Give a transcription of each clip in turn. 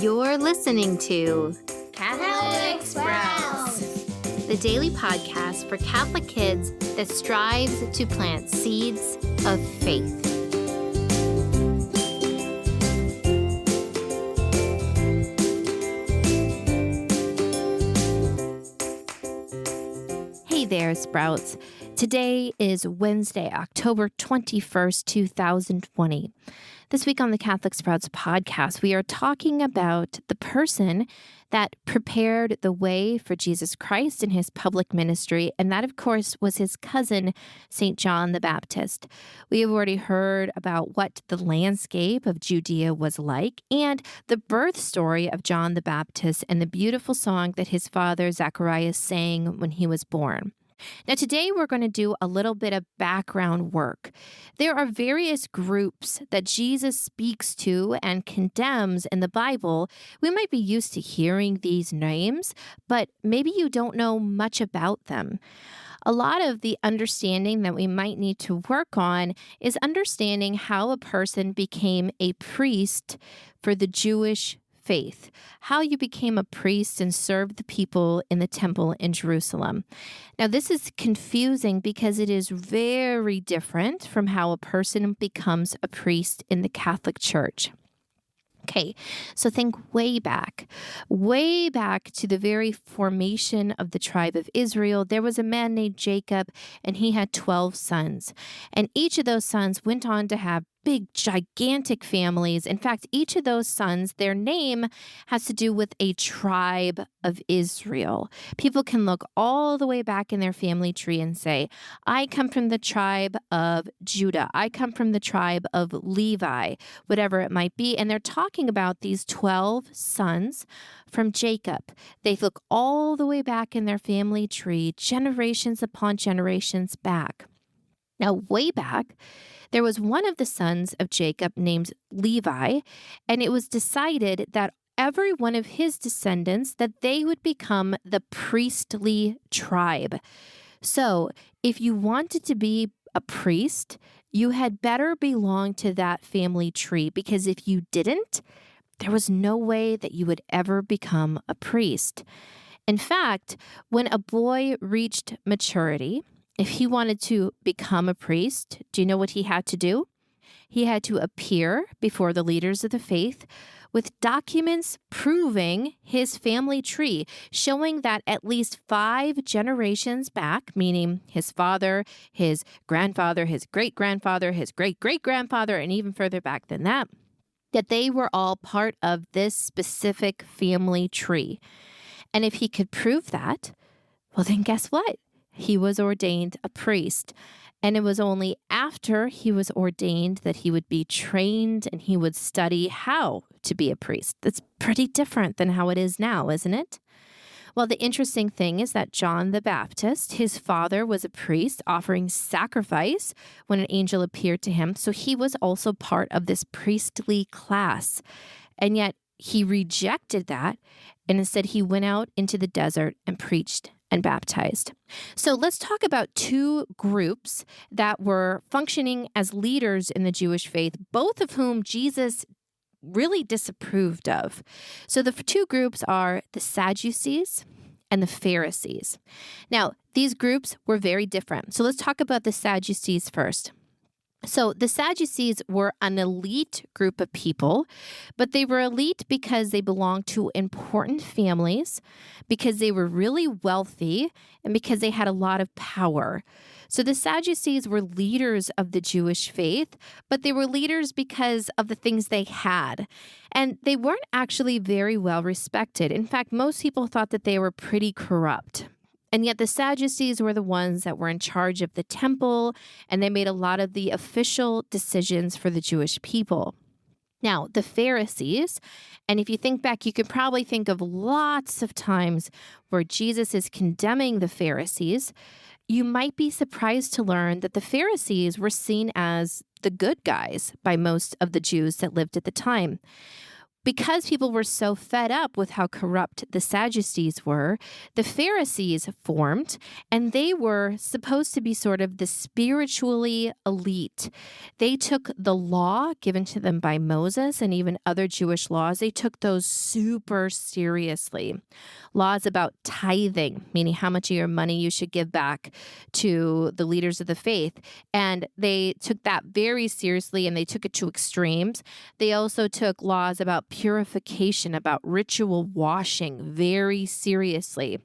You're listening to Catholic Sprouts, the daily podcast for Catholic kids that strives to plant seeds of faith. Hey there, Sprouts. Today is Wednesday, October 21st, 2020. This week on the Catholic Sprouts podcast, we are talking about the person that prepared the way for Jesus Christ in his public ministry, and that, of course, was his cousin, St. John the Baptist. We have already heard about what the landscape of Judea was like and the birth story of John the Baptist and the beautiful song that his father, Zacharias, sang when he was born. Now, today we're going to do a little bit of background work. There are various groups that Jesus speaks to and condemns in the Bible. We might be used to hearing these names, but maybe you don't know much about them. A lot of the understanding that we might need to work on is understanding how a person became a priest for the Jewish faith, how you became a priest and served the people in the temple in Jerusalem. Now, this is confusing because it is very different from how a person becomes a priest in the Catholic Church. Okay, so think way back to the very formation of the tribe of Israel. There was a man named Jacob, and he had 12 sons. And each of those sons went on to have big, gigantic families. In fact, each of those sons, their name has to do with a tribe of Israel. People can look all the way back in their family tree and say, I come from the tribe of Judah. I come from the tribe of Levi, whatever it might be. And they're talking about these 12 sons from Jacob. They look all the way back in their family tree, generations upon generations back. Now, way back, there was one of the sons of Jacob named Levi, and it was decided that every one of his descendants, that they would become the priestly tribe. So if you wanted to be a priest, you had better belong to that family tree, because if you didn't, there was no way that you would ever become a priest. In fact, when a boy reached maturity, if he wanted to become a priest, do you know what he had to do? He had to appear before the leaders of the faith with documents proving his family tree, showing that at least 5 generations back, meaning his father, his grandfather, his great-grandfather, his great-great-grandfather, and even further back than that, that they were all part of this specific family tree. And if he could prove that, well, then guess what? He was ordained a priest. And it was only after he was ordained that he would be trained and he would study how to be a priest. That's pretty different than how it is now, isn't it? Well, the interesting thing is that John the Baptist, his father was a priest offering sacrifice when an angel appeared to him. So he was also part of this priestly class. And yet he rejected that. And instead he went out into the desert and preached and baptized. So let's talk about 2 groups that were functioning as leaders in the Jewish faith, both of whom Jesus really disapproved of. So the 2 groups are the Sadducees and the Pharisees. Now, these groups were very different. So let's talk about the Sadducees first. So the Sadducees were an elite group of people, but they were elite because they belonged to important families, because they were really wealthy, and because they had a lot of power. So the Sadducees were leaders of the Jewish faith, but they were leaders because of the things they had. And they weren't actually very well respected. In fact, most people thought that they were pretty corrupt. And yet the Sadducees were the ones that were in charge of the temple, and they made a lot of the official decisions for the Jewish people. Now, the Pharisees, and if you think back, you could probably think of lots of times where Jesus is condemning the Pharisees. You might be surprised to learn that the Pharisees were seen as the good guys by most of the Jews that lived at the time. Because people were so fed up with how corrupt the Sadducees were, the Pharisees formed, and they were supposed to be sort of the spiritually elite. They took the law given to them by Moses and even other Jewish laws, they took those super seriously. Laws about tithing, meaning how much of your money you should give back to the leaders of the faith. And they took that very seriously, and they took it to extremes. They also took laws about purification, about ritual washing very seriously.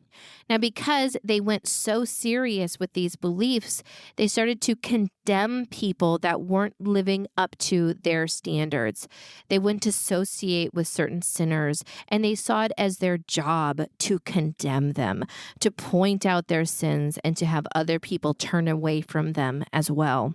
Now, because they went so serious with these beliefs, they started to condemn people that weren't living up to their standards. They wouldn't associate with certain sinners, and they saw it as their job to condemn them, to point out their sins, and to have other people turn away from them as well.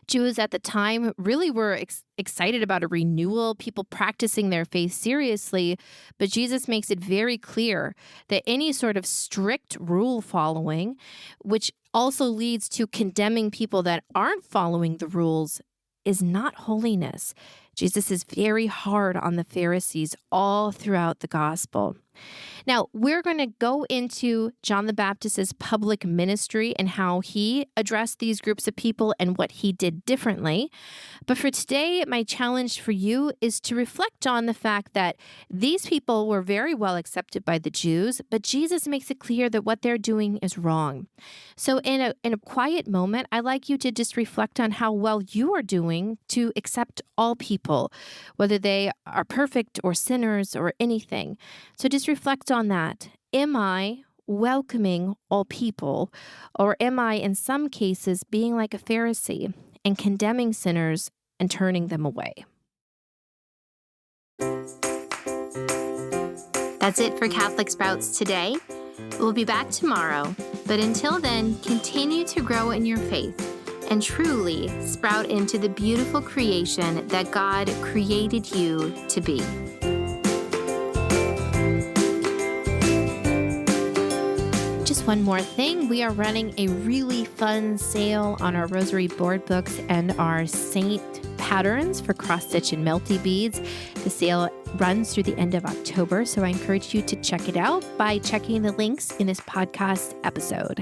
Jews at the time really were excited about a renewal, people practicing their faith seriously, but Jesus makes it very clear that any sort of strict rule following, which also leads to condemning people that aren't following the rules, is not holiness. Jesus is very hard on the Pharisees all throughout the gospel. Now, we're going to go into John the Baptist's public ministry and how he addressed these groups of people and what he did differently. But for today, my challenge for you is to reflect on the fact that these people were very well accepted by the Jews, but Jesus makes it clear that what they're doing is wrong. So in a quiet moment, I'd like you to just reflect on how well you are doing to accept all people, whether they are perfect or sinners or anything. So just reflect on that. Am I welcoming all people, or am I, in some cases, being like a Pharisee and condemning sinners and turning them away? That's it for Catholic Sprouts today. We'll be back tomorrow, but until then, continue to grow in your faith and truly sprout into the beautiful creation that God created you to be. Just one more thing, we are running a really fun sale on our Rosary board books and our saint patterns for cross-stitch and melty beads. The sale runs through the end of October, so I encourage you to check it out by checking the links in this podcast episode.